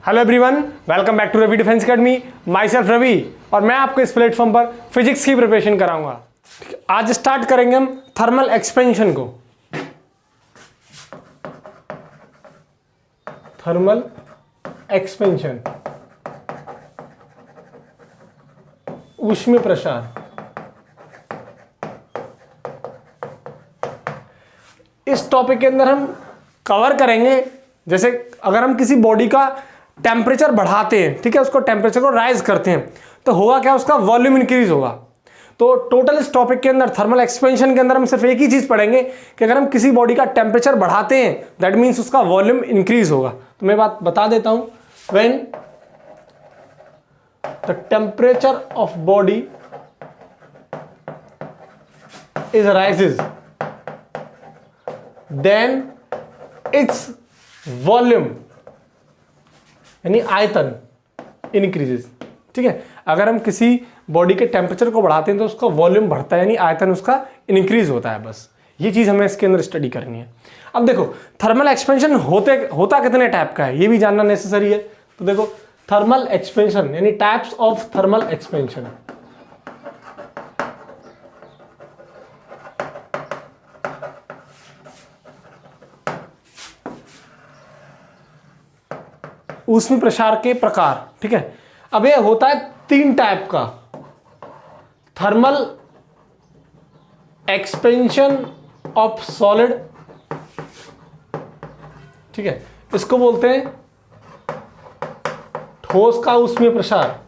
Hello everyone, welcome back to Ravi defence academy. Myself Ravi और मैं आपको इस प्लेटफॉर्म पर फिजिक्स की प्रिपरेशन कराऊंगा। आज स्टार्ट करेंगे हम थर्मल एक्सपेंशन को। थर्मल एक्सपेंशन, ऊष्मीय प्रसार। इस टॉपिक के अंदर हम कवर करेंगे जैसे अगर हम किसी बॉडी का टेम्परेचर बढ़ाते हैं, ठीक है, उसको टेम्परेचर को राइज करते हैं तो होगा क्या, उसका वॉल्यूम इंक्रीज होगा। तो टोटल इस टॉपिक के अंदर थर्मल एक्सपेंशन के अंदर हम सिर्फ एक ही चीज पढ़ेंगे कि अगर हम किसी बॉडी का टेम्परेचर बढ़ाते हैं दैट मीन्स उसका वॉल्यूम इंक्रीज होगा। तो मैं बात बता देता हूं, when the temperature of body is rises then its volume यानी आयतन इंक्रीजेस। ठीक है, अगर हम किसी बॉडी के टेम्परेचर को बढ़ाते हैं तो उसका वॉल्यूम बढ़ता है यानी आयतन उसका इंक्रीज होता है। बस ये चीज हमें इसके अंदर स्टडी करनी है। अब देखो थर्मल एक्सपेंशन होता कितने टाइप का है ये भी जानना नेसेसरी है। तो देखो थर्मल एक्सपेंशन यानी टाइप्स ऑफ थर्मल एक्सपेंशन। ऊष्मीय प्रसार के प्रकार, ठीक है। अब ये होता है तीन टाइप का, थर्मल एक्सपेंशन ऑफ सॉलिड, ठीक है, इसको बोलते हैं ठोस का ऊष्मीय प्रसार।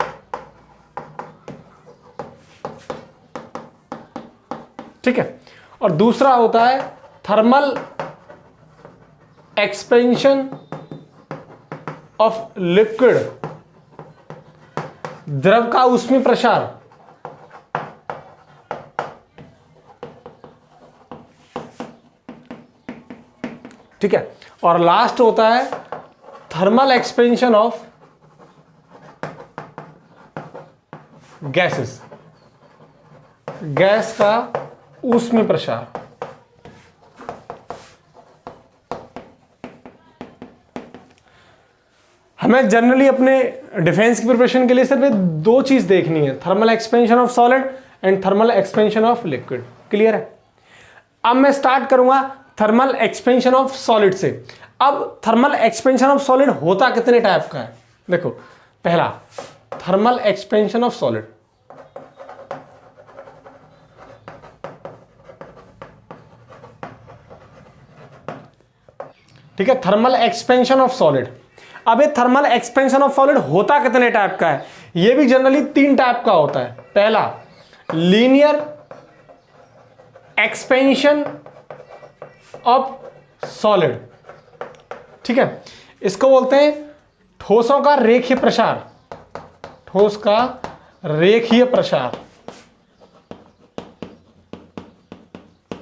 ठीक है, और दूसरा होता है थर्मल एक्सपेंशन ऑफ लिक्विड, द्रव का ऊष्मीय प्रसार। ठीक है, और लास्ट होता है thermal expansion of gases, gas का ऊष्मीय प्रसार। हमें जनरली अपने डिफेंस की प्रिपरेशन के लिए सिर्फ दो चीज देखनी है, thermal expansion of solid and thermal expansion of liquid. Clear है। अब मैं स्टार्ट करूंगा थर्मल एक्सपेंशन ऑफ सॉलिड से। अब थर्मल एक्सपेंशन ऑफ सॉलिड होता कितने टाइप का है। देखो पहला थर्मल एक्सपेंशन ऑफ सॉलिड, ठीक है, थर्मल एक्सपेंशन ऑफ सॉलिड। अब ये थर्मल एक्सपेंशन ऑफ सॉलिड होता कितने टाइप का है, ये भी जनरली तीन टाइप का होता है। पहला लीनियर एक्सपेंशन ऑफ सॉलिड, ठीक है, इसको बोलते हैं ठोसों का रेखीय प्रसार, ठोस का रेखीय प्रसार।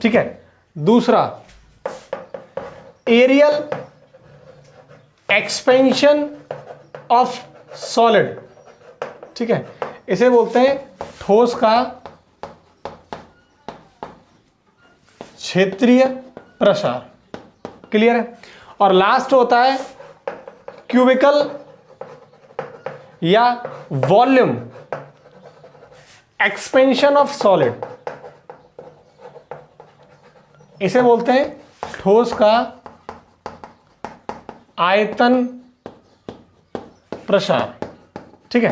ठीक है, दूसरा एरियल एक्सपेंशन ऑफ सॉलिड, ठीक है, इसे बोलते हैं ठोस का क्षेत्रीय प्रसार। क्लियर है। और लास्ट होता है क्यूबिकल या वॉल्यूम एक्सपेंशन ऑफ सॉलिड, इसे बोलते हैं ठोस का आयतन प्रसार। ठीक है,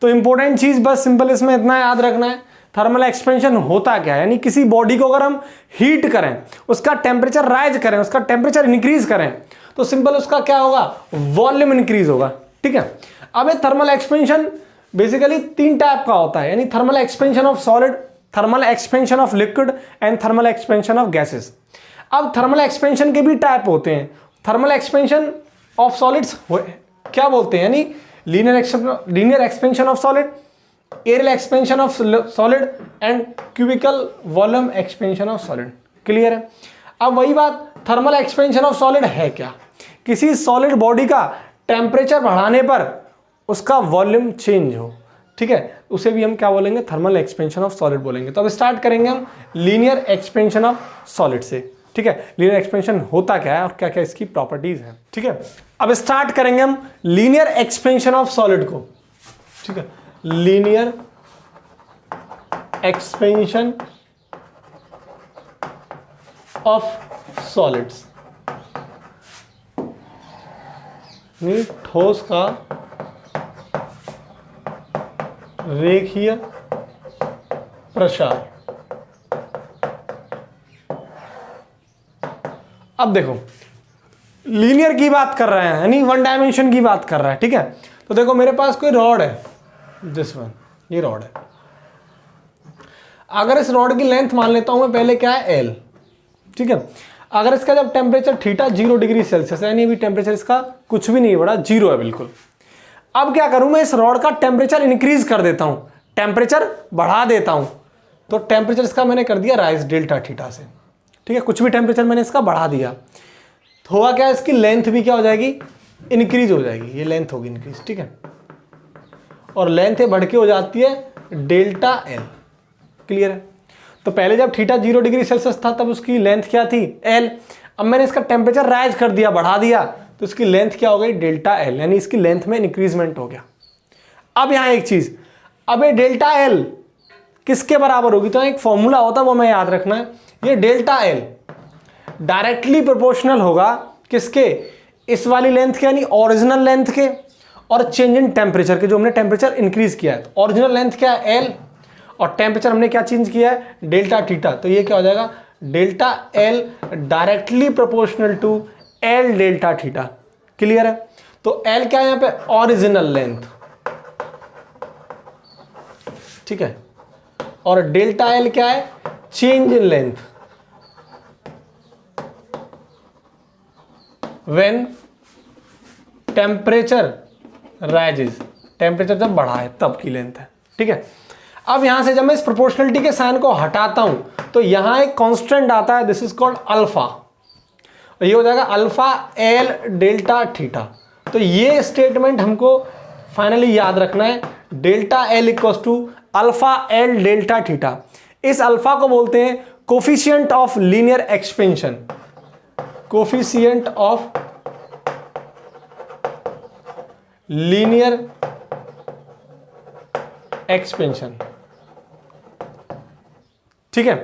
तो इंपॉर्टेंट चीज बस सिंपल इसमें इतना याद रखना है, थर्मल एक्सपेंशन होता क्या है, यानी किसी बॉडी को अगर हम हीट करें, उसका टेम्परेचर राइज करें, उसका टेम्परेचर इंक्रीज करें तो सिंपल उसका क्या होगा, वॉल्यूम इंक्रीज होगा। ठीक है, अब ये थर्मल एक्सपेंशन बेसिकली तीन टाइप का होता है, यानी thermal expansion of solid, thermal expansion of liquid and thermal expansion of gases. अब थर्मल एक्सपेंशन के भी टाइप होते हैं। थर्मल एक्सपेंशन ऑफ सॉलिड्स क्या बोलते हैं, यानी linear expansion of solid, aerial expansion of solid and cubical volume expansion of solid. Clear है। अब वही बात, थर्मल एक्सपेंशन ऑफ सॉलिड है क्या, किसी सॉलिड बॉडी का टेम्परेचर बढ़ाने पर उसका वॉल्यूम चेंज हो। ठीक है, उसे भी हम क्या बोलेंगे, थर्मल एक्सपेंशन ऑफ सॉलिड बोलेंगे। तो अब स्टार्ट करेंगे हम लीनियर एक्सपेंशन ऑफ सॉलिड से। ठीक है, लीनियर एक्सपेंशन होता क्या है और क्या क्या इसकी प्रॉपर्टीज हैं। ठीक है, अब स्टार्ट करेंगे हम लीनियर एक्सपेंशन ऑफ सॉलिड को। ठीक है, लीनियर एक्सपेंशन ऑफ सॉलिड्स, ठोस का रेखीय प्रसार। अब देखो लीनियर की बात कर रहे हैं, यानी वन डायमेंशन की बात कर रहा है। ठीक है, तो देखो मेरे पास कोई रॉड है, दिस वन, ये रॉड है। अगर इस रॉड की लेंथ मान लेता हूं मैं पहले, क्या है, एल। ठीक है, अगर इसका जब टेम्परेचर थीटा 0 डिग्री सेल्सियस है, यानी अभी टेम्परेचर इसका कुछ भी नहीं बढ़ा, 0 है बिल्कुल। अब क्या करूं मैं, इस रॉड का टेम्परेचर इंक्रीज कर देता हूं, टेम्परेचर बढ़ा देता हूं। तो टेम्परेचर इसका मैंने कर दिया राइज डेल्टा थीटा से। ठीक है, कुछ भी टेम्परेचर मैंने इसका बढ़ा दिया, तो होगा क्या, इसकी लेंथ भी क्या हो जाएगी, इंक्रीज हो जाएगी, ये लेंथ होगी इंक्रीज। ठीक है, और लेंथ बढ़ के हो जाती है डेल्टा एल। क्लियर है, तो पहले जब थीटा 0 डिग्री सेल्सियस था तब उसकी लेंथ क्या थी, एल। अब मैंने इसका टेम्परेचर राइज कर दिया, बढ़ा दिया, तो इसकी लेंथ क्या हो गई, डेल्टा एल, यानी इसकी लेंथ में इंक्रीजमेंट हो गया। अब यहां एक चीज, अब ये डेल्टा एल किसके बराबर होगी, तो एक फॉर्मूला होता है वो मैं याद रखना है, ये डेल्टा एल डायरेक्टली प्रोपोर्शनल होगा किसके, इस वाली लेंथ के, यानी ओरिजिनल लेंथ के, और चेंज इन टेम्परेचर के, जो हमने टेम्परेचर इंक्रीज किया है। तो ओरिजिनल लेंथ क्या है, एल, और टेम्परेचर हमने क्या चेंज किया है, डेल्टा थीटा। तो ये क्या हो जाएगा, delta L directly proportional to L delta theta. Clear है, तो एल क्या है यहां पे, ओरिजिनल लेंथ। ठीक है, और डेल्टा एल क्या है, change in length when temperature rises, temperature जब बढ़ा है तब की लेंथ है। ठीक है, अब यहां से जब मैं इस प्रोपोर्शनलिटी के साइन को हटाता हूं तो यहां एक कांस्टेंट आता है, दिस इज कॉल्ड अल्फा, ये हो जाएगा अल्फा एल डेल्टा थीटा। तो ये स्टेटमेंट हमको फाइनली याद रखना है, delta L equals to alpha L delta theta. इस अल्फा को बोलते हैं coefficient of linear expansion, coefficient of linear expansion. ठीक है,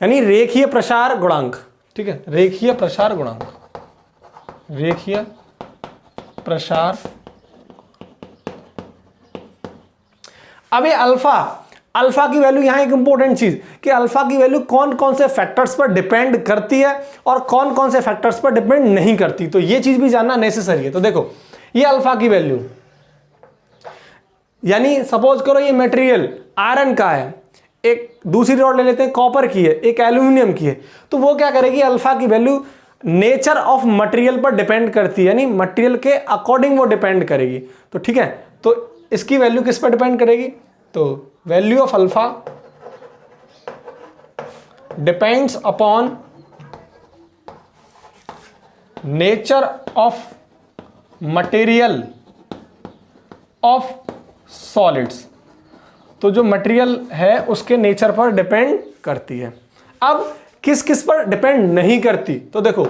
यानी रेखीय प्रसार गुणांक। ठीक है, रेखीय प्रसार गुणांक, रेखीय प्रसार। अब ये अल्फा की वैल्यू, यहां एक इंपॉर्टेंट चीज कि अल्फा की वैल्यू कौन कौन से फैक्टर्स पर डिपेंड करती है और कौन कौन से फैक्टर्स पर डिपेंड नहीं करती, तो ये चीज भी जानना नेसेसरी है। तो देखो ये अल्फा की वैल्यू, यानी सपोज करो ये मटेरियल आयरन का है, एक दूसरी रॉड ले लेते हैं कॉपर की है, एक एल्यूमिनियम की है, तो वो क्या करेगी, अल्फा की वैल्यू नेचर ऑफ मटेरियल पर डिपेंड करती है, यानी मटेरियल के अकॉर्डिंग वो डिपेंड करेगी। तो ठीक है, तो इसकी वैल्यू किस पर डिपेंड करेगी, तो value of alpha depends upon nature of material of solids. तो जो मटेरियल है उसके नेचर पर डिपेंड करती है। अब किस किस पर डिपेंड नहीं करती, तो देखो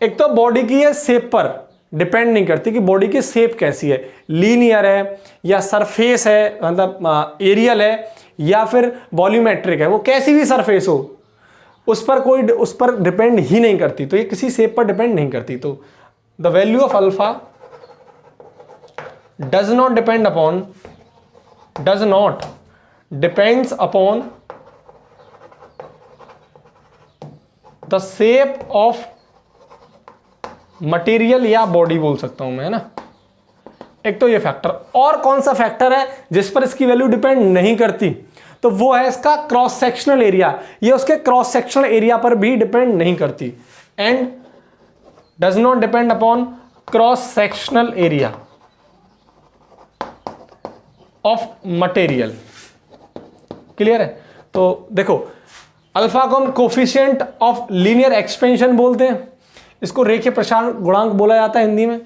एक तो बॉडी की है शेप पर डिपेंड नहीं करती कि बॉडी की शेप कैसी है, लीनियर है या सरफेस है, मतलब एरियल है या फिर वॉल्यूमेट्रिक है, वो कैसी भी सरफेस हो उस पर डिपेंड ही नहीं करती, तो ये किसी शेप पर डिपेंड नहीं करती। तो the value of alpha does not depends upon the shape of material या बॉडी बोल सकता हूं मैं, है ना। एक तो ये फैक्टर, और कौन सा फैक्टर है जिस पर इसकी वैल्यू डिपेंड नहीं करती, तो वो है इसका क्रॉस सेक्शनल एरिया, ये उसके क्रॉस सेक्शनल एरिया पर भी डिपेंड नहीं करती, and does not depend upon cross sectional area of material. Clear है, तो देखो अल्फा को हम कोफिशिएंट ऑफ लीनियर एक्सपेंशन बोलते हैं, इसको रेखीय प्रसार गुणांक बोला जाता है हिंदी में।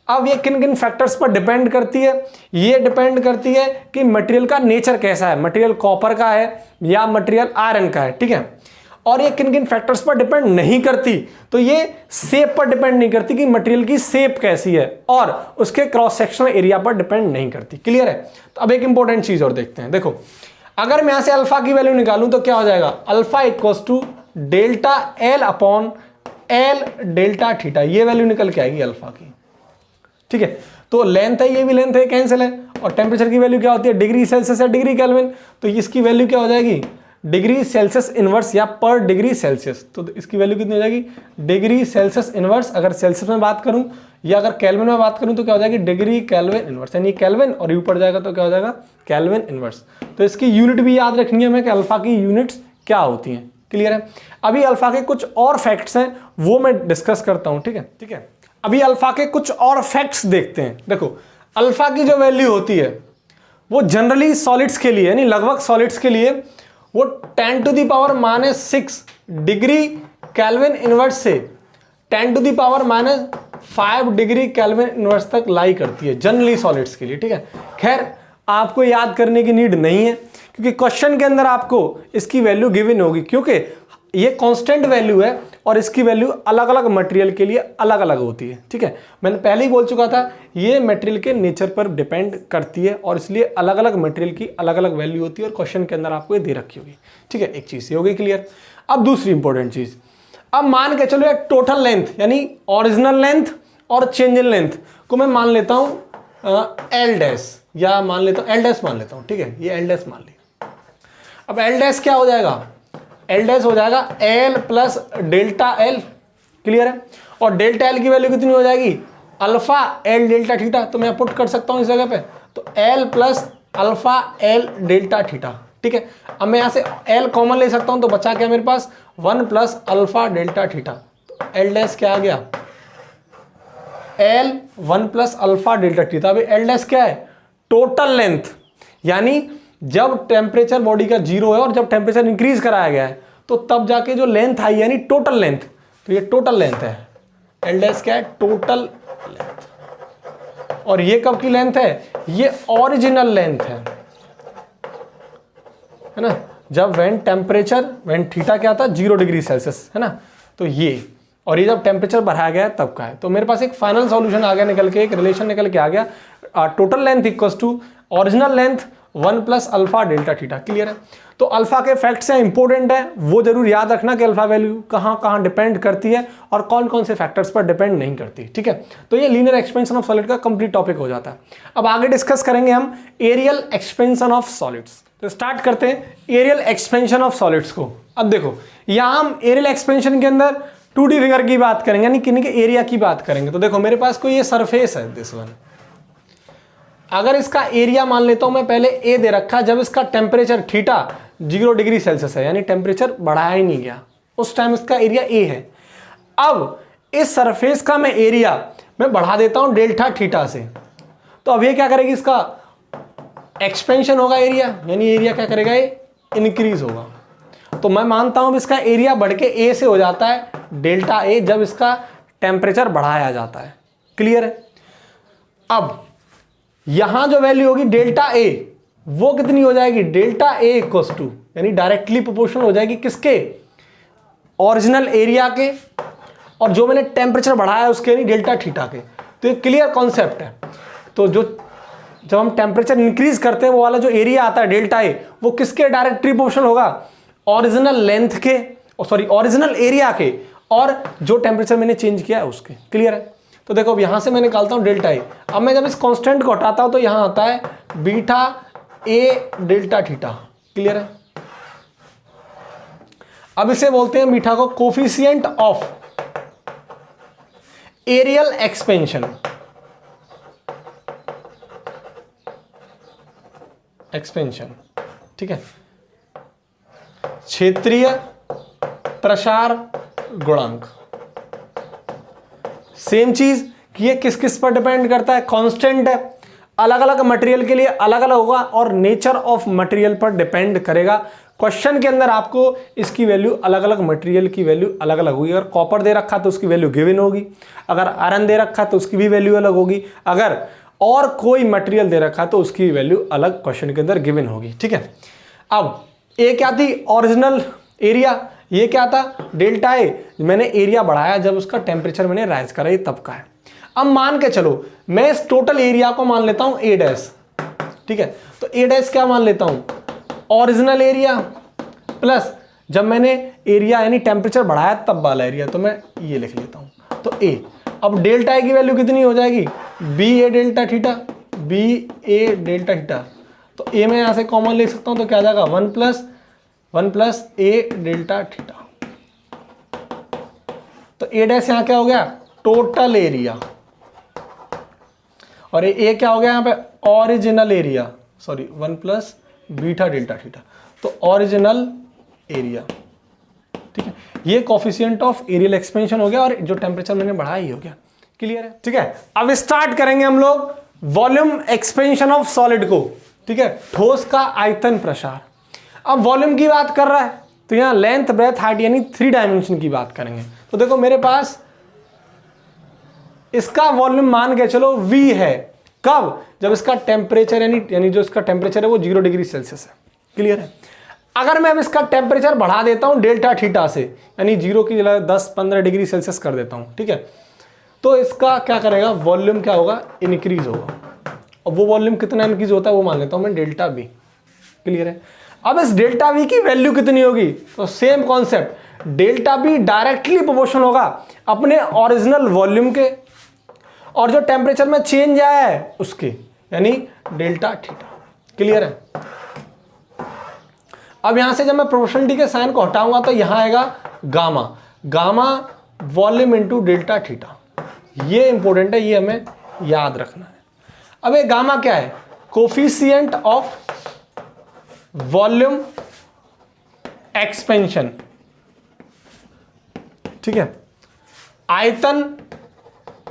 अब ये किन किन फैक्टर्स पर डिपेंड करती है, ये डिपेंड करती है कि मटेरियल का नेचर कैसा है, मटेरियल कॉपर का है या मटेरियल आयरन का है, ठीक है। और ये किन किन फैक्टर्स पर डिपेंड नहीं करती, तो ये शेप पर डिपेंड नहीं करती कि मटेरियल की शेप कैसी है, और उसके क्रॉस सेक्शनल एरिया पर डिपेंड नहीं करती। क्लियर है? तो अब एक इंपॉर्टेंट चीज और देखते हैं। देखो, अगर मैं यहां से अल्फा की वैल्यू निकालूं तो क्या हो जाएगा, alpha equals to delta L upon L delta theta, ये वैल्यू निकल के आएगी अल्फा की। ठीक है, तो लेंथ है, ये भी लेंथ है, कैंसिल है, और टेम्परेचर की वैल्यू क्या होती है, डिग्री सेल्सियस या डिग्री केल्विन, तो इसकी वैल्यू क्या हो जाएगी, डिग्री सेल्सियस इनवर्स या पर डिग्री सेल्सियस। तो इसकी वैल्यू कितनी हो जाएगी, डिग्री सेल्सियस इनवर्स, अगर सेल्सियस में बात करूं या अगर केल्विन में बात करूं तो क्या हो जाएगी, डिग्री केल्विन इनवर्स, यानी केल्विन और यू पड़ जाएगा तो क्या हो जाएगा, केल्विन इनवर्स। तो इसकी यूनिट भी याद रखनी है हमें कि अल्फा की यूनिट्स क्या होती हैं। क्लियर है? अभी अल्फा के कुछ और फैक्ट्स हैं, वो मैं डिस्कस करता हूं। ठीक है, ठीक है, अभी अल्फा के कुछ और फैक्ट्स देखते हैं। देखो, अल्फा की जो वैल्यू होती है वो जनरली सॉलिड्स के लिए, यानी लगभग सॉलिड्स के लिए वो 10⁻⁻6 डिग्री केल्विन इनवर्स से 10⁻⁵ डिग्री केल्विन इनवर्स तक लाई करती है जनरली सॉलिड्स के लिए। ठीक है, खैर आपको याद करने की नीड नहीं है, क्योंकि क्वेश्चन के अंदर आपको इसकी वैल्यू गिवन होगी, क्योंकि ये कांस्टेंट वैल्यू है और इसकी वैल्यू अलग अलग मटेरियल के लिए अलग अलग होती है। ठीक है, मैंने पहले ही बोल चुका था, ये मटेरियल के नेचर पर डिपेंड करती है और इसलिए अलग अलग मटेरियल की अलग अलग वैल्यू होती है और क्वेश्चन के अंदर आपको ये दे रखी होगी। ठीक है, एक चीज ये हो गई क्लियर। अब दूसरी इंपॉर्टेंट चीज, अब मान के चलो एक टोटल लेंथ यानी ओरिजिनल लेंथ और चेंज इन लेंथ को मैं मान लेता हूं एल डैश, या मान लेता हूं एल डैश मान लेता हूं। ठीक है, ये एल डैश मान लिया। अब एल डैश क्या हो जाएगा, एल डैश हो जाएगा L plus delta L. Clear है? और डेल्टा एल की वैल्यू कितनी हो जाएगी, अल्फा एल डेल्टा थीटा, तो मैं पुट कर सकता हूं इस जगह पे, तो L plus alpha L delta theta. ठीक है, अब मैं यहां से एल कॉमन ले सकता हूं, तो बचा क्या मेरे पास, 1 प्लस अल्फा डेल्टा थीटा। तो एल डैश क्या आ गया, L 1 plus alpha delta theta. अभी एल डैश क्या है, टोटल लेंथ, यानी जब टेम्परेचर बॉडी का 0 है और जब टेम्परेचर इंक्रीज कराया गया है तो तब जाके जो लेंथ आई, यानी टोटल लेंथ, तो ये टोटल लेंथ है। एल डैश क्या है, टोटल लेंथ। और ये कब की लेंथ है, ये ओरिजिनल लेंथ है ना, जब व्हेन थीटा क्या था, 0 डिग्री सेल्सियस, है ना, तो ये, और ये जब टेम्परेचर बढ़ाया गया तब का है। तो मेरे पास एक फाइनल सॉल्यूशन आ गया निकल के, एक रिलेशन निकल के आ गया, total length equals to original length 1 plus alpha delta theta. Clear है? तो अल्फा के फैक्ट्स हैं, इंपॉर्टेंट है, वो जरूर याद रखना कि अल्फा वैल्यू कहां कहां डिपेंड करती है और कौन कौन से फैक्टर्स पर डिपेंड नहीं करती। ठीक है, तो ये लीनियर एक्सपेंशन ऑफ सॉलिड का कंप्लीट टॉपिक हो जाता है। अब आगे डिस्कस करेंगे हम एरियल एक्सपेंशन ऑफ सॉलिड्स। तो स्टार्ट करते हैं एरियल एक्सपेंशन ऑफ सॉलिड्स को। अब देखो, यहां हम एरियल एक्सपेंशन के अंदर 2D फिगर की बात करेंगे, यानी किन्हीं के एरिया की बात करेंगे। तो देखो, मेरे पास कोई ये सरफेस है, दिस वन, अगर इसका एरिया मान लेता हूं मैं, पहले ए दे रखा, जब इसका टेम्परेचर थीटा 0 डिग्री सेल्सियस है, यानी टेम्परेचर बढ़ाया ही नहीं गया, उस टाइम इसका एरिया ए है। अब इस सरफेस का मैं एरिया मैं बढ़ा देता हूं डेल्टा थीटा से, तो अब ये क्या करेगी, इसका एक्सपेंशन होगा एरिया, यानी एरिया क्या करेगा, ये इंक्रीज होगा। तो मैं मानता हूं इसका एरिया बढ़ के ए से हो जाता है डेल्टा ए, जब इसका टेम्परेचर बढ़ाया जाता है। क्लियर है? अब यहां जो वैल्यू होगी डेल्टा ए, वो कितनी हो जाएगी, डेल्टा ए इक्वल्स टू, यानी डायरेक्टली प्रोपोर्शनल हो जाएगी किसके, ओरिजिनल एरिया के, और जो मैंने टेम्परेचर बढ़ाया है उसके, यानी डेल्टा थीटा के। तो ये क्लियर कॉन्सेप्ट है। तो जब हम टेम्परेचर इंक्रीज करते हैं, वो वाला जो एरिया आता है डेल्टा ए, वो किसके डायरेक्टली प्रोपोर्शनल होगा, ओरिजिनल लेंथ के, सॉरी ओरिजिनल एरिया के, और जो टेम्परेचर मैंने चेंज किया है उसके। क्लियर है? तो देखो, अब यहां से मैं निकालता हूं डेल्टा ए। अब मैं जब इस कांस्टेंट को हटाता हूं तो यहां आता है beta A delta theta. Clear है? अब इसे बोलते हैं बीटा को कोफिशिएंट ऑफ एरियल एक्सपेंशन। ठीक है, क्षेत्रीय प्रसार गुणांक। सेम चीज कि ये किस किस पर डिपेंड करता है, कांस्टेंट है, अलग अलग मटेरियल के लिए अलग अलग होगा और नेचर ऑफ मटेरियल पर डिपेंड करेगा। क्वेश्चन के अंदर आपको इसकी वैल्यू अलग अलग मटेरियल की वैल्यू अलग अलग होगी। अगर कॉपर दे रखा तो उसकी वैल्यू गिवन होगी, अगर आयरन दे रखा तो उसकी भी वैल्यू अलग होगी, अगर और कोई मटेरियल दे रखा तो उसकी वैल्यू अलग क्वेश्चन के अंदर गिवन होगी। ठीक है, अब ए क्या थी, ओरिजिनल एरिया, ये क्या था, डेल्टा ए, मैंने एरिया बढ़ाया जब उसका टेम्परेचर मैंने राइज करा, ये तब का है। अब मान के चलो मैं इस टोटल एरिया को मान लेता हूं ए डैश, ठीक है, तो ए डैश क्या मान लेता हूं, ओरिजिनल एरिया प्लस जब मैंने एरिया यानी टेम्परेचर बढ़ाया तब वाला एरिया, तो मैं ये लिख लेता हूं, तो ए। अब डेल्टा ए की वैल्यू कितनी हो जाएगी, बी ए डेल्टा थीटा, बी ए डेल्टा थीटा, तो ए में यहां से कॉमन ले सकता हूं, तो क्या आ जाएगा 1 प्लस ए डेल्टा थीटा। तो ए डैश यहां क्या हो गया, टोटल एरिया, और ए क्या हो गया यहां पे, original area, sorry 1 plus beta delta theta, तो ओरिजिनल एरिया, ठीक है। ये कोफिशिएंट ऑफ एरियल एक्सपेंशन हो गया, और जो टेम्परेचर मैंने बढ़ाया ही हो गया, क्लियर है, ठीक है। अब स्टार्ट करेंगे हम लोग वॉल्यूम एक्सपेंशन ऑफ सॉलिड को, ठीक है, ठोस का आयतन प्रसार। अब वॉल्यूम की बात कर रहा है तो यहां लेंथ ब्रेथ हाइट यानी 3 डायमेंशन की बात करेंगे। तो देखो मेरे पास इसका वॉल्यूम मान के चलो V है, कब, जब इसका टेम्परेचर यानी जो इसका टेम्परेचर है वो 0 डिग्री सेल्सियस है, क्लियर है। अगर मैं अब इसका टेम्परेचर बढ़ा देता हूं डेल्टा थीटा से, यानी 0 की जगह 10-15 डिग्री सेल्सियस कर देता हूं, ठीक है, तो इसका क्या करेगा, वॉल्यूम क्या होगा, इंक्रीज होगा। और वो वॉल्यूम कितना इंक्रीज होता है वो मान लेता हूं मैं डेल्टा V, क्लियर है। अब इस डेल्टा V की वैल्यू कितनी होगी, तो same concept, delta V directly proportional होगा अपने ओरिजिनल वॉल्यूम के, और जो टेम्परेचर में चेंज आया है उसके, यानी डेल्टा थीटा, क्लियर है। अब यहां से जब मैं प्रोपोर्शनलिटी के साइन को हटाऊंगा तो यहां आएगा gamma, gamma volume into delta theta, ये इंपॉर्टेंट है, ये हमें याद रखना है। अब ये गामा क्या है, कोफिशिएंट ऑफ वॉल्यूम एक्सपेंशन, ठीक है, आयतन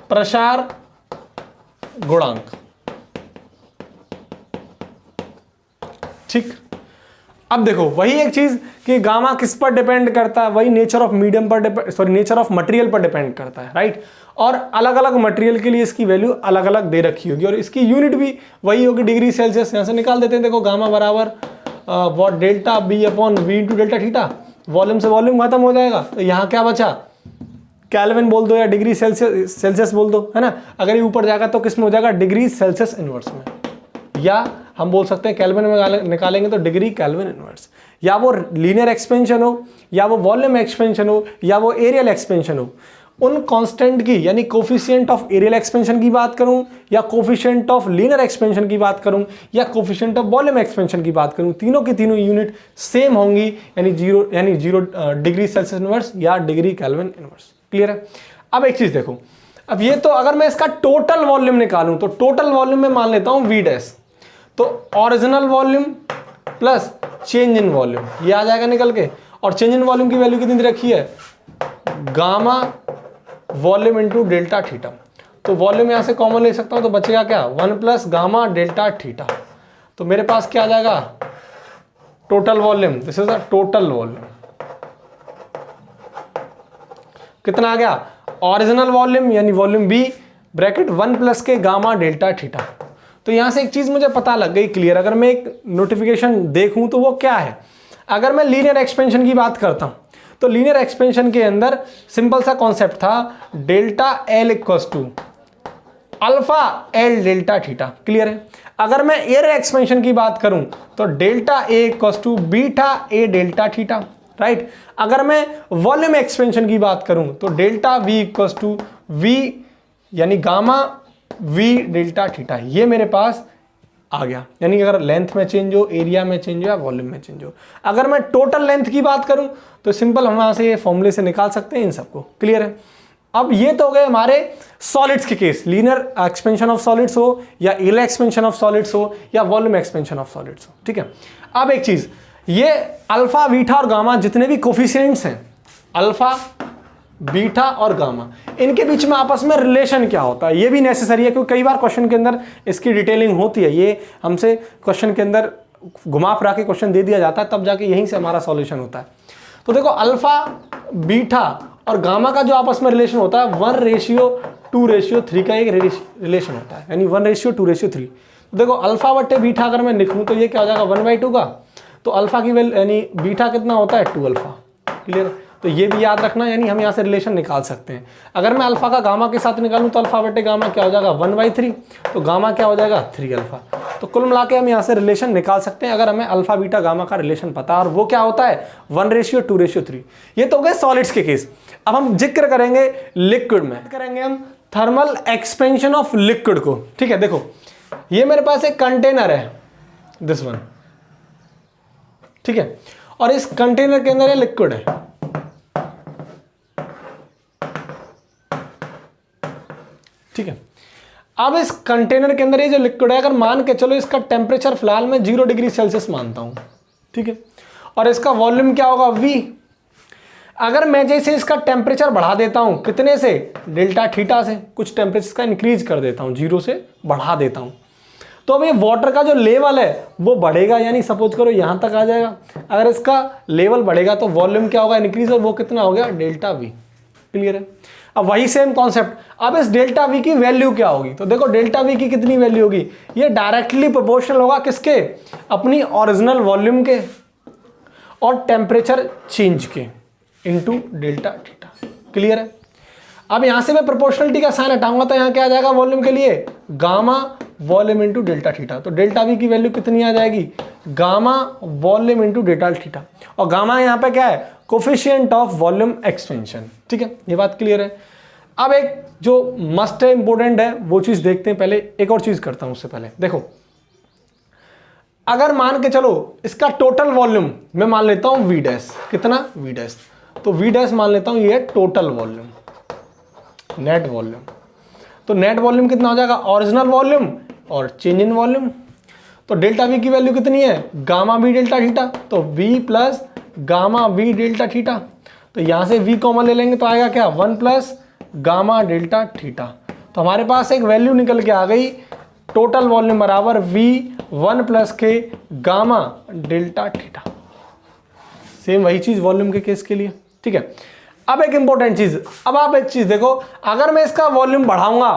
प्रसार गुणांक, ठीक। अब देखो वही एक चीज कि गामा किस पर डिपेंड करता है, वही नेचर ऑफ मीडियम पर नेचर ऑफ मटेरियल पर डिपेंड करता है, राइट। और अलग अलग मटेरियल के लिए इसकी वैल्यू अलग अलग दे रखी होगी, और इसकी यूनिट भी वही होगी डिग्री सेल्सियस। यहां से निकाल देते हैं, देखो गामा बराबर what delta B upon V into delta theta, volume से वॉल्यूम खत्म हो जाएगा, तो यहाँ क्या बचा, केल्विन बोल दो या डिग्री सेल्सियस बोल दो, है ना। अगर ये ऊपर जाएगा तो किस में हो जाएगा, डिग्री सेल्सियस इनवर्स में, या हम बोल सकते हैं केल्विन में निकालेंगे तो डिग्री केल्विन इनवर्स। या वो लीनियर एक्सपेंशन हो, या वो वॉल्यूम एक्सपेंशन हो, या वो एरियल एक्सपेंशन हो, उन कांस्टेंट की यानी कोफिशिएंट ऑफ एरियल एक्सपेंशन की बात करूं, या कोफिशिएंट ऑफ लीनियर एक्सपेंशन की बात करूं, या कोफिशिएंट ऑफ वॉल्यूम एक्सपेंशन की बात करूं, तीनों की तीनों यूनिट सेम होंगी, यानी जीरो डिग्री सेल्सियस इनवर्स या डिग्री केल्विन इनवर्स, क्लियर है। अब एक चीज देखो, अब ये तो अगर मैं इसका टोटल वॉल्यूम निकालूं तो टोटल वॉल्यूम में मान लेता हूं V डैश, तो original volume plus change in volume, ये आ जाएगा निकल के। और चेंज इन वॉल्यूम की वैल्यू कितनी दे रखी है, gamma volume into delta theta, तो वॉल्यूम यहां से कॉमन ले सकता हूं, तो बचेगा क्या, 1 प्लस गामा डेल्टा थीटा। तो मेरे पास क्या आ जाएगा, total volume, this is the total volume, कितना आ गया, ओरिजिनल वॉल्यूम यानी वॉल्यूम B ब्रैकेट 1 प्लस के गामा डेल्टा थीटा। तो यहां से एक चीज मुझे पता लग गई क्लियर, अगर मैं एक नोटिफिकेशन देखूं तो वो क्या है, अगर मैं लीनियर एक्सपेंशन की बात करता हूं तो लीनियर एक्सपेंशन के अंदर सिंपल सा कॉन्सेप्ट था, delta L equals to alpha L delta theta, clear है। अगर मैं एयर एक्सपेंशन की बात करूं तो delta A equals to beta A delta theta, right. अगर मैं वॉल्यूम एक्सपेंशन की बात करूं तो delta V equals to V यानी गामा V डेल्टा थीटा, ये मेरे पास आ गया। यानी अगर लेंथ में चेंज हो, एरिया में चेंज हो, या वॉल्यूम में चेंज हो। अगर मैं टोटल लेंथ की बात करूं तो सिंपल हम यहां से ये फॉर्मूले से निकाल सकते हैं इन सबको, क्लियर है। अब ये तो हो गए हमारे सॉलिड्स के case, linear expansion of solids हो, या एरियल एक्सपेंशन ऑफ सॉलिड्स हो, या वॉल्यूम एक्सपेंशन ऑफ सॉलिड्स हो, ठीक है। अब एक चीज, ये अल्फा बीटा और गामा जितने भी कोफिशिएंट्स हैं, अल्फा बीटा और गामा, इनके बीच में आपस में रिलेशन क्या होता है, ये भी नेसेसरी है, क्योंकि कई बार क्वेश्चन के अंदर इसकी डिटेलिंग होती है। ये हमसे क्वेश्चन के अंदर घुमा फिरा के क्वेश्चन दे दिया जाता है, तब जाके यहीं से हमारा सॉल्यूशन होता है। तो देखो अल्फा बीटा और गामा का जो आपस में रिलेशन होता है 1:2:3 का एक रिलेशन होता है, यानी 1:2:3। तो देखो अल्फा बट्टे बीटा अगर मैं लिखूं तो ये क्या हो जाएगा 1/2 का, तो अल्फा की वैल्यू यानी बीटा कितना होता है 2 अल्फा, क्लियर? तो ये भी याद रखना, यानी हम यहाँ से रिलेशन निकाल सकते हैं। अगर मैं अल्फा का गामा के साथ निकालूं तो अल्फा बटे गामा क्या हो जाएगा 1/3, तो गामा क्या हो जाएगा 3 अल्फा। तो कुल मिला के हम यहाँ से रिलेशन निकाल सकते हैं अगर हमें अल्फा बीटा गामा का रिलेशन पता है, और वो क्या होता है 1:2:3। ये तो हो गए सॉलिड्स के केस। अब हम जिक्र करेंगे लिक्विड में, करेंगे हम थर्मल एक्सपेंशन ऑफ लिक्विड को। ठीक है, देखो ये मेरे पास एक कंटेनर है, दिस वन, ठीक है, और इस कंटेनर के अंदर ये लिक्विड है। ठीक है, अब इस कंटेनर के अंदर ये जो लिक्विड है, अगर मान के चलो इसका टेम्परेचर फिलहाल मैं 0 डिग्री सेल्सियस मानता हूं, ठीक है, और इसका वॉल्यूम क्या होगा V। अगर मैं जैसे इसका टेम्परेचर बढ़ा देता हूं, कितने से, डेल्टा थीटा से, कुछ टेम्परेचर का इंक्रीज कर देता हूं, 0 से बढ़ा देता हूं, तो अब ये वाटर का जो लेवल है वो बढ़ेगा, यानी सपोज करो यहां तक आ जाएगा। अगर इसका लेवल बढ़ेगा तो वॉल्यूम क्या होगा इंक्रीज, और वो कितना हो गया डेल्टा V। क्लियर है? अब वही सेम कॉन्सेप्ट, अब इस डेल्टा V की वैल्यू क्या होगी, तो देखो डेल्टा V की कितनी वैल्यू होगी, ये डायरेक्टली प्रोपोर्शनल होगा किसके, अपनी ओरिजिनल वॉल्यूम के और टेम्परेचर चेंज के इनटू डेल्टा थीटा। क्लियर है? अब यहां से मैं प्रोपोर्शनलिटी का साइन हटाऊंगा तो यहां क्या आ जाएगा वॉल्यूम के लिए, gamma volume into delta theta. तो डेल्टा V की वैल्यू कितनी आ जाएगी, gamma volume into delta theta, और गामा यहां पे क्या है, कोफिशिएंट ऑफ वॉल्यूम एक्सपेंशन। ठीक है, ये बात क्लियर है? अब एक जो मस्ट है, इंपॉर्टेंट है, वो चीज देखते हैं। पहले एक और चीज करता हूं उससे पहले, देखो अगर मान के चलो इसका टोटल वॉल्यूम मैं मान लेता हूं V डैश, कितना V डैश, तो V डैश मान लेता हूं ये टोटल वॉल्यूम, नेट वॉल्यूम। तो नेट वॉल्यूम कितना हो जाएगा, ओरिजिनल वॉल्यूम और चेंज इन वॉल्यूम। तो डेल्टा V की वैल्यू कितनी है, गामा V डेल्टा थीटा, तो V plus gamma V delta theta. तो यहां से V कॉमन ले लेंगे तो आएगा क्या, 1 प्लस गामा डेल्टा थीटा। तो हमारे पास एक वैल्यू निकल के आ गई, टोटल वॉल्यूम बराबर V 1 प्लस के गामा डेल्टा थीटा। सेम वही चीज वॉल्यूम के केस के लिए। ठीक है, अब एक इंपॉर्टेंट चीज, अब आप एक चीज देखो, अगर मैं इसका वॉल्यूम बढ़ाऊंगा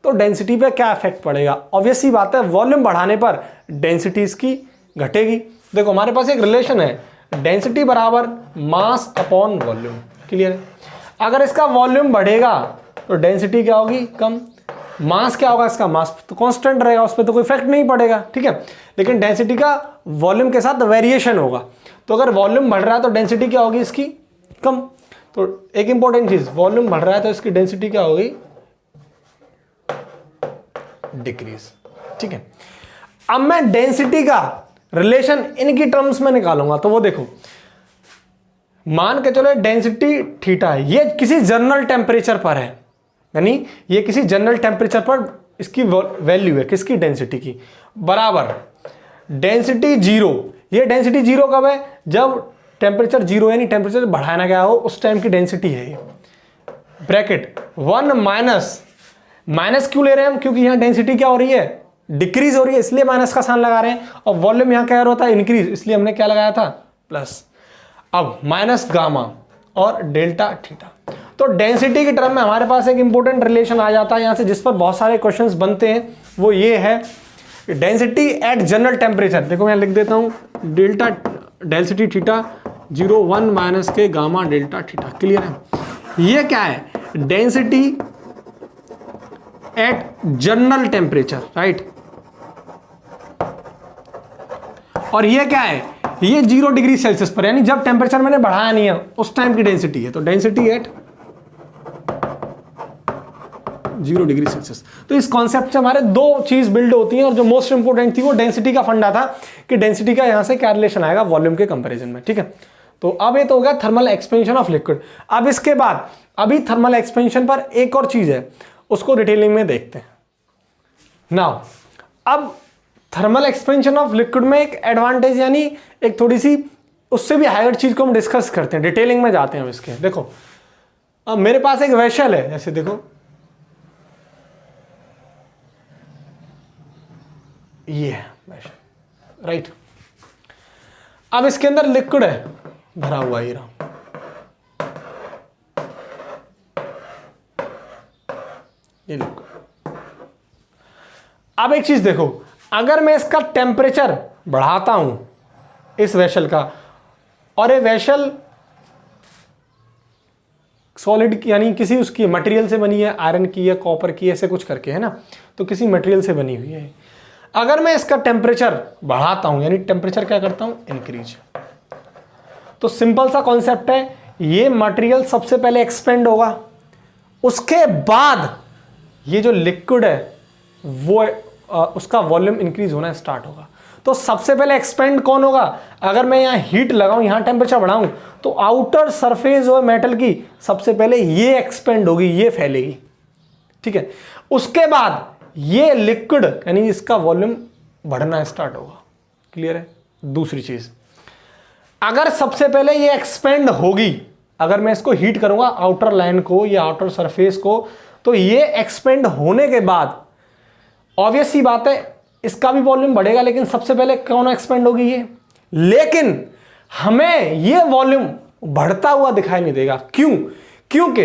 तो डेंसिटी पे क्या इफेक्ट पड़ेगा। ऑब्वियस सी बात है, वॉल्यूम बढ़ाने पर डेंसिटी इसकी घटेगी। देखो हमारे पास एक रिलेशन है, डेंसिटी बराबर मास अपॉन वॉल्यूम। क्लियर है? अगर इसका वॉल्यूम बढ़ेगा तो डेंसिटी क्या होगी, कम। मास क्या होगा, इसका मास तो कांस्टेंट रहेगा, उस पर तो कोई इफेक्ट नहीं पड़ेगा। ठीक है, लेकिन डेंसिटी का वॉल्यूम के साथ वेरिएशन होगा। तो अगर वॉल्यूम बढ़ रहा है तो डेंसिटी क्या होगी इसकी, कम। तो एक इंपॉर्टेंट चीज, वॉल्यूम बढ़ रहा है तो इसकी डेंसिटी क्या होगी, डिक्रीज। ठीक है, अब मैं डेंसिटी का रिलेशन इनकी टर्म्स में निकालूंगा, तो वो देखो मान के चलो डेंसिटी थीटा है, ये किसी जनरल टेम्परेचर पर है, यानी ये किसी जनरल टेम्परेचर पर इसकी वैल्यू है, किसकी, डेंसिटी की, बराबर डेंसिटी 0। ये डेंसिटी 0 कब है, जब टेम्परेचर 0 यानी टेम्परेचर बढ़ाना गया हो उस टाइम की डेंसिटी है ये। ब्रैकेट 1 माइनस क्यों ले रहे हैं हम, क्योंकि यहां डेंसिटी क्या हो रही है, डिक्रीज हो रही है, इसलिए माइनस का साइन लगा रहे हैं। और वॉल्यूम यहां क्या होता है, इंक्रीज, इसलिए हमने क्या लगाया था, प्लस। अब माइनस गामा और डेल्टा थीटा। तो डेंसिटी की टर्म में हमारे पास एक इंपॉर्टेंट रिलेशन आ जाता है यहां से, जिस पर बहुत सारे क्वेश्चंस बनते हैं। वो ये है डेंसिटी एट जनरल टेम्परेचर। देखो मैं लिख देता हूं, डेल्टा डेंसिटी थीटा 0 1 माइनस के गामा डेल्टा थीटा। क्लियर है? ये क्या है, density at general temperature, right. और ये क्या है, ये 0 डिग्री सेल्सियस पर, यानी जब टेम्परेचर मैंने बढ़ाया नहीं है उस टाइम की डेंसिटी है। तो डेंसिटी एट 0 डिग्री सेल्सियस। तो इस कॉन्सेप्ट से हमारे दो चीज बिल्ड होती हैं, और जो मोस्ट इंपोर्टेंट थी वो डेंसिटी का फंडा था कि डेंसिटी का यहां से क्या रिलेशन आएगा वॉल्यूम के कंपैरिजन में। ठीक है, तो अब ये तो हो गया थर्मल एक्सपेंशन ऑफ लिक्विड। अब इसके बाद अभी थर्मल एक्सपेंशन पर एक और चीज है, उसको डिटेलिंग में देखते हैं। नाउ अब थर्मल एक्सपेंशन ऑफ लिक्विड में एक एडवांटेज, यानी एक थोड़ी सी उससे भी हायर चीज को हम डिस्कस करते हैं, डिटेलिंग में जाते हैं हम इसके। देखो अब मेरे पास एक वेसल है, जैसे देखो ये है वेसल, राइट। अब इसके अंदर लिक्विड है भरा हुआ, ये रहा। ये लिक्विड। अब एक चीज देखो, अगर मैं इसका टेम्परेचर बढ़ाता हूं इस वेसल का, और ये वेसल सॉलिड की यानी किसी उसकी मटेरियल से बनी है, आयरन की है, कॉपर की, ऐसे कुछ करके, है ना, तो किसी मटेरियल से बनी हुई है। अगर मैं इसका टेम्परेचर बढ़ाता हूं, यानी टेम्परेचर क्या करता हूं, इंक्रीज, तो सिंपल सा कॉन्सेप्ट है, ये मटेरियल सबसे पहले एक्सपेंड होगा, उसके बाद ये जो लिक्विड है वो उसका वॉल्यूम इंक्रीज होना स्टार्ट होगा। तो सबसे पहले एक्सपेंड कौन होगा, अगर मैं यहाँ हीट लगाऊं, यहाँ टेम्परेचर बढ़ाऊं, तो आउटर सरफेस जो है मेटल की, सबसे पहले ये एक्सपेंड होगी, ये फैलेगी, ठीक है। उसके बाद ये लिक्विड यानी इसका वॉल्यूम बढ़ना स्टार्ट होगा। क्लियर है। दूसरी चीज, अगर सबसे पहले ये एक्सपेंड होगी, अगर मैं इसको हीट करूंगा आउटर लाइन को या आउटर सरफेस को, तो ये एक्सपेंड होने के बाद ऑब्वियस सी बात है इसका भी वॉल्यूम बढ़ेगा, लेकिन सबसे पहले कौन एक्सपेंड होगी, ये। लेकिन हमें ये वॉल्यूम बढ़ता हुआ दिखाई नहीं देगा। क्यों? क्योंकि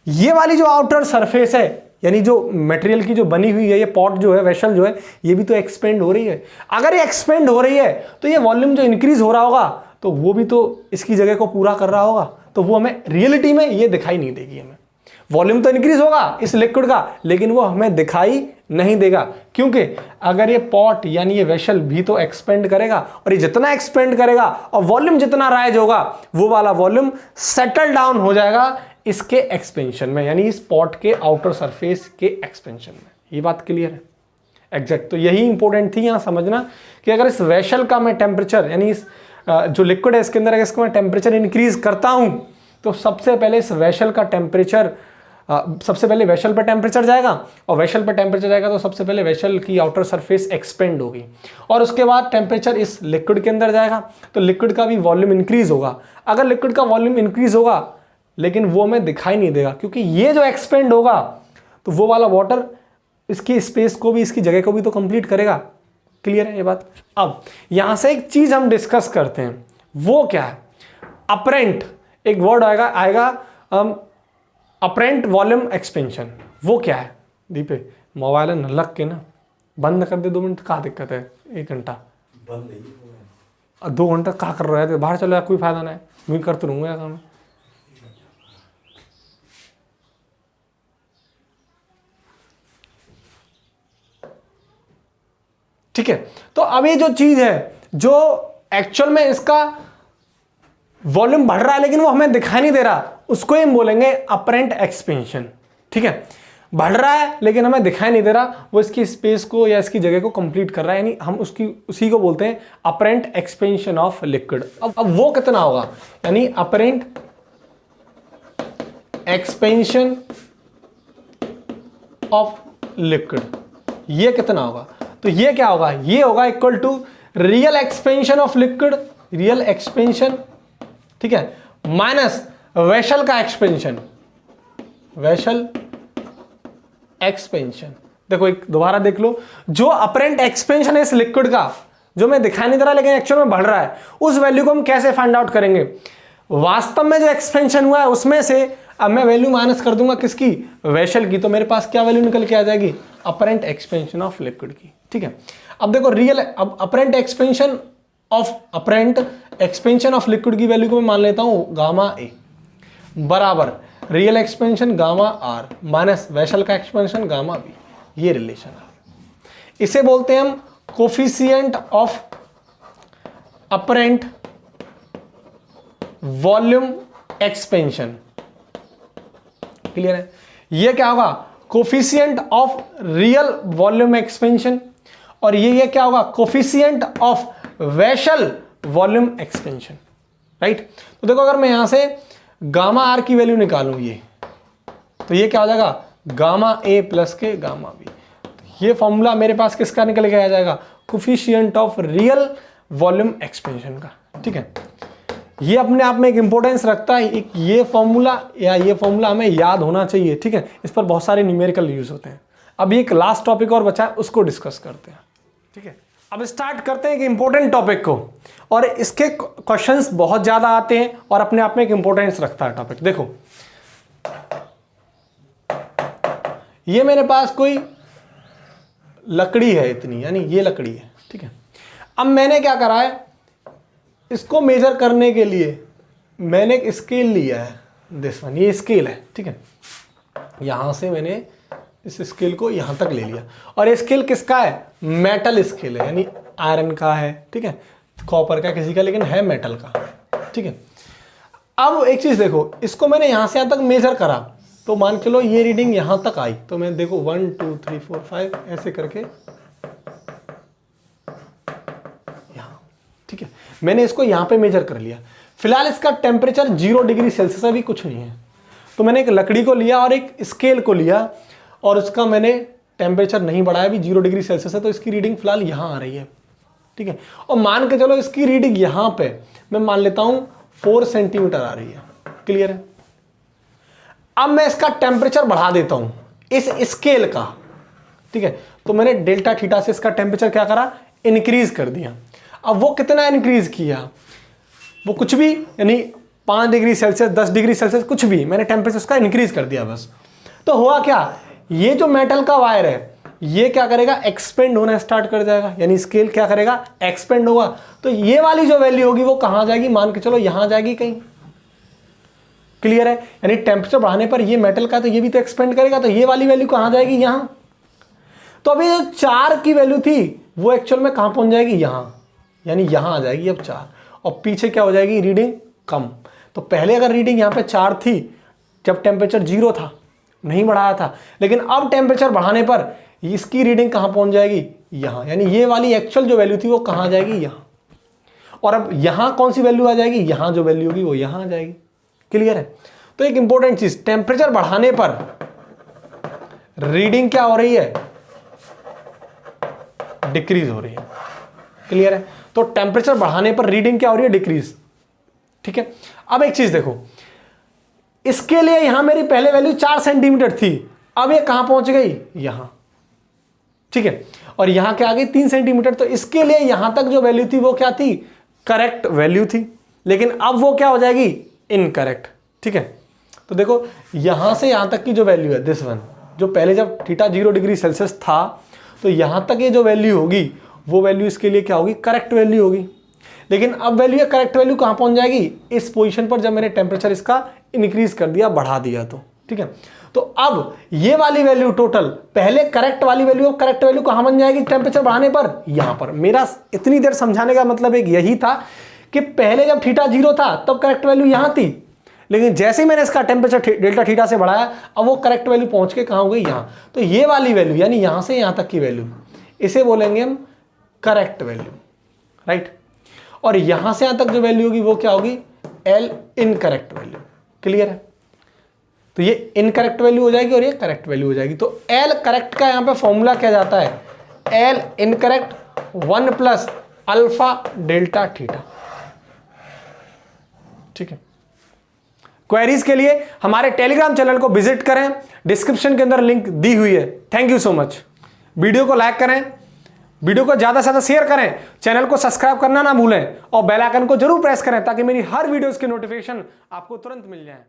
ये वाली जो आउटर सरफेस है, यानी जो मटेरियल की जो बनी हुई है, ये पॉट जो है, वेसल जो है, ये भी तो एक्सपेंड हो रही है। अगर ये एक्सपेंड हो रही है तो ये वॉल्यूम जो इंक्रीज हो रहा होगा, तो वो भी तो इसकी जगह को पूरा कर रहा होगा, तो वो हमें रियलिटी में ये दिखाई नहीं देगी। हमें वॉल्यूम तो इंक्रीज होगा इस लिक्विड का, लेकिन वो हमें दिखाई नहीं देगा, क्योंकि अगर ये पॉट यानी ये वेसल भी तो एक्सपेंड करेगा, और ये जितना एक्सपेंड करेगा और वॉल्यूम जितना राइज होगा, वो वाला वॉल्यूम सेटल डाउन हो जाएगा इसके एक्सपेंशन में, यानी इस पॉट के आउटर सरफेस के एक्सपेंशन में। ये बात क्लियर है? एग्जैक्ट। तो यही इंपॉर्टेंट थी यहाँ समझना कि अगर इस वेसल का मैं टेम्परेचर, यानी इस जो लिक्विड है इसके अंदर, अगर इसका मैं टेम्परेचर इंक्रीज करता हूं, तो सबसे पहले इस वेसल का टेम्परेचर, सबसे पहले वेसल पर टेम्परेचर जाएगा, और वेसल पर टेम्परेचर जाएगा तो सबसे पहले वेसल की आउटर सरफेस एक्सपेंड होगी, और उसके बाद टेम्परेचर इस लिक्विड के अंदर जाएगा, तो लिक्विड का भी वॉल्यूम इंक्रीज होगा। अगर लिक्विड का वॉल्यूम इंक्रीज होगा, लेकिन वो हमें दिखाई नहीं देगा, क्योंकि ये जो एक्सपेंड होगा, तो वो वाला वाटर इसकी स्पेस को भी, इसकी जगह को भी तो कंप्लीट करेगा। क्लियर है ये बात? अब यहां से एक चीज हम डिस्कस करते हैं, वो क्या है, अपरेंट। एक वर्ड आएगा अपरेंट वॉल्यूम एक्सपेंशन। वो क्या है? दीपे मोबाइल न लग के ना बंद कर दे, 2 मिनट, क्या दिक्कत है, 1 घंटा बंद नहीं, 2 घंटा क्या कर रहे थे, बाहर चलो यार, कोई फायदा नहीं, मैं करते रहूंगा यार काम। ठीक है। तो अब ये जो चीज है, जो एक्चुअल में इसका वॉल्यूम बढ़ रहा है लेकिन वो हमें दिखाई नहीं दे रहा, उसको हम बोलेंगे अपरेंट एक्सपेंशन। ठीक है, बढ़ रहा है लेकिन हमें दिखाई नहीं दे रहा, वो इसकी स्पेस को या इसकी जगह को कंप्लीट कर रहा है, यानी हम उसी को बोलते हैं अपरेंट एक्सपेंशन ऑफ लिक्विड। अब वो कितना होगा, यानी अपरेंट एक्सपेंशन ऑफ लिक्विड, ये कितना होगा, तो ये क्या होगा, ये होगा equal to real expansion of liquid, real expansion, ठीक है, माइनस वेसल का एक्सपेंशन, वेसल एक्सपेंशन। देखो एक दोबारा देख लो, जो अपरेंट एक्सपेंशन है इस लिक्विड का, जो मैं दिखाई नहीं दे रहा लेकिन एक्चुअल में बढ़ रहा है, उस वैल्यू को हम कैसे फाइंड आउट करेंगे, वास्तव में जो एक्सपेंशन हुआ है उसमें से अब मैं वैल्यू माइनस कर दूंगा किसकी, वेसल की, तो मेरे पास क्या वैल्यू निकल के आ जाएगी, अपरेंट एक्सपेंशन ऑफ लिक्विड की। ठीक है, अब देखो रियल, अब अपरेंट एक्सपेंशन ऑफ लिक्विड की वैल्यू को मैं मान लेता हूं गामा ए बराबर real expansion gamma R minus vessel का एक्सपेंशन गामा बी, ये रिलेशन है। इसे बोलते हैं हम coefficient of apparent volume expansion. Clear है? ये क्या होगा, coefficient of real volume expansion, और ये क्या होगा, coefficient of vessel volume expansion. Right, तो देखो अगर मैं यहां से गामा आर की वैल्यू निकालूं, ये तो ये क्या हो जाएगा, गामा ए प्लस के गामा बी। ये फॉर्मूला मेरे पास किसका निकल के आ जाएगा, coefficient of real volume expansion का। ठीक है, ये अपने आप में एक इंपॉर्टेंस रखता है, एक ये फॉर्मूला या ये फॉर्मूला हमें याद होना चाहिए। ठीक है, इस पर बहुत सारे न्यूमेरिकल यूज होते हैं। अब एक लास्ट टॉपिक और बचा है, उसको डिस्कस करते हैं। ठीक है, अब स्टार्ट करते हैं एक इंपॉर्टेंट टॉपिक को, और इसके क्वेश्चंस बहुत ज्यादा आते हैं और अपने आप में एक इंपॉर्टेंस रखता है टॉपिक। देखो ये मेरे पास कोई लकड़ी है इतनी, यानी ये लकड़ी है। ठीक है, अब मैंने क्या करा है, इसको मेजर करने के लिए मैंने एक स्केल लिया है। दिस वन, ये स्केल है, ठीक है। यहां से मैंने इस स्केल को यहां तक ले लिया, और ये स्केल किसका है? मेटल स्केल है, यानी आयरन का है, ठीक है, कॉपर का किसी का, लेकिन है मेटल का, ठीक है। अब एक चीज देखो, इसको मैंने यहां से यहां तक मेजर करा, तो मान के लो ये रीडिंग यहां तक आई, तो मैं देखो 1 2 3 4 5 ऐसे करके यहां, ठीक है, मैंने इसको यहां पे मेजर कर लिया। फिलहाल इसका टेम्परेचर 0 डिग्री सेल्सियस अभी कुछ नहीं है, तो मैंने एक लकड़ी को लिया और एक स्केल को लिया, और उसका मैंने टेम्परेचर नहीं बढ़ाया, अभी 0 डिग्री सेल्सियस है, तो इसकी रीडिंग फिलहाल यहां आ रही है, ठीक है। और मान के चलो इसकी रीडिंग यहां पे मैं मान लेता हूं 4 सेंटीमीटर आ रही है, क्लियर है। अब मैं इसका टेम्परेचर बढ़ा देता हूं इस स्केल का, ठीक है, तो मैंने डेल्टा थीटा से इसका टेम्परेचर क्या करा? इंक्रीज कर दिया। अब वो कितना इंक्रीज किया? वो कुछ भी, यानी 5 डिग्री सेल्सियस 10 डिग्री सेल्सियस कुछ भी, मैंने टेम्परेचर उसका इंक्रीज कर दिया बस। तो हुआ क्या, ये जो मेटल का वायर है ये क्या करेगा? एक्सपेंड होना स्टार्ट कर जाएगा, यानी स्केल क्या करेगा? एक्सपेंड होगा। तो ये वाली जो वैल्यू होगी वो कहां जाएगी? मान के चलो यहां जाएगी कहीं, क्लियर है। यानी टेम्परेचर बढ़ाने पर ये मेटल का, तो ये भी तो एक्सपेंड करेगा, तो ये वाली वैल्यू कहां जाएगी? यहां। तो अभी जो 4 की वैल्यू थी वो एक्चुअल में कहां पहुंच जाएगी? यहां, यानी यहां आ जाएगी अब 4, और पीछे क्या हो जाएगी? रीडिंग कम। तो पहले अगर रीडिंग यहां पे 4 थी जब टेम्परेचर 0 था, नहीं बढ़ाया था, लेकिन अब टेम्परेचर बढ़ाने पर इसकी रीडिंग कहां पहुंच जाएगी? यहां, यानी ये वाली एक्चुअल जो वैल्यू थी वो कहां जाएगी? यहां। और अब यहां कौन सी वैल्यू आ जाएगी? यहां जो वैल्यू होगी वो यहां आ जाएगी, क्लियर है। तो एक इंपॉर्टेंट चीज, टेम्परेचर बढ़ाने पर रीडिंग क्या हो रही है? डिक्रीज हो रही है, क्लियर है। तो टेम्परेचर बढ़ाने पर रीडिंग क्या हो रही है? डिक्रीज, ठीक है। अब एक चीज देखो, इसके लिए यहां मेरी पहले वैल्यू 4 सेंटीमीटर थी, अब ये कहां पहुंच गई? यहां, ठीक है। और यहां क्या आ गई? 3 सेंटीमीटर। तो इसके लिए यहां तक जो वैल्यू थी वो क्या थी? करेक्ट वैल्यू थी, लेकिन अब वो क्या हो जाएगी? इनकरेक्ट, ठीक है। तो देखो यहां से यहां तक की जो वैल्यू है दिस वन, जो पहले जब थीटा 0 डिग्री सेल्सियस था, तो यहां तक ये जो वैल्यू होगी वो वैल्यू इसके लिए क्या होगी? करेक्ट वैल्यू होगी। लेकिन अब वैल्यू या करेक्ट वैल्यू कहां पहुंच जाएगी? इस पोजीशन पर, जब मैंने टेम्परेचर इसका इंक्रीज कर दिया, बढ़ा दिया, तो ठीक है। तो अब ये वाली वैल्यू टोटल, पहले करेक्ट वाली वैल्यू, अब करेक्ट वैल्यू कहां बन जाएगी टेम्परेचर बढ़ाने पर? यहां पर। मेरा इतनी देर समझाने का मतलब एक यही था कि पहले जब थीटा 0 था तब करेक्ट वैल्यू यहां थी, लेकिन जैसे ही मैंने इसका टेम्परेचर डेल्टा थीटा से बढ़ाया, अब वो करेक्ट वैल्यू पहुंच के कहां हो गई? यहां। तो ये वाली वैल्यू, यानी यहां से यहां तक की वैल्यू, इसे बोलेंगे हम करेक्ट वैल्यू, राइट। और यहां से यहां तक जो वैल्यू होगी वो क्या होगी? एल इनकरेक्ट वैल्यू, क्लियर है। तो ये इनकरेक्ट वैल्यू हो जाएगी और ये करेक्ट वैल्यू हो जाएगी। तो एल करेक्ट का यहां पे फॉर्मूला क्या जाता है? L incorrect 1 plus alpha delta theta, ठीक है। क्वेरीज के लिए हमारे टेलीग्राम चैनल को विजिट करें, डिस्क्रिप्शन के अंदर लिंक दी हुई है। Thank you so much. Video को लाइक करें, वीडियो को ज्यादा से ज्यादा शेयर करें, चैनल को सब्सक्राइब करना ना भूलें, और बेल आइकन को जरूर प्रेस करें ताकि मेरी हर वीडियोस की नोटिफिकेशन आपको तुरंत मिल जाए।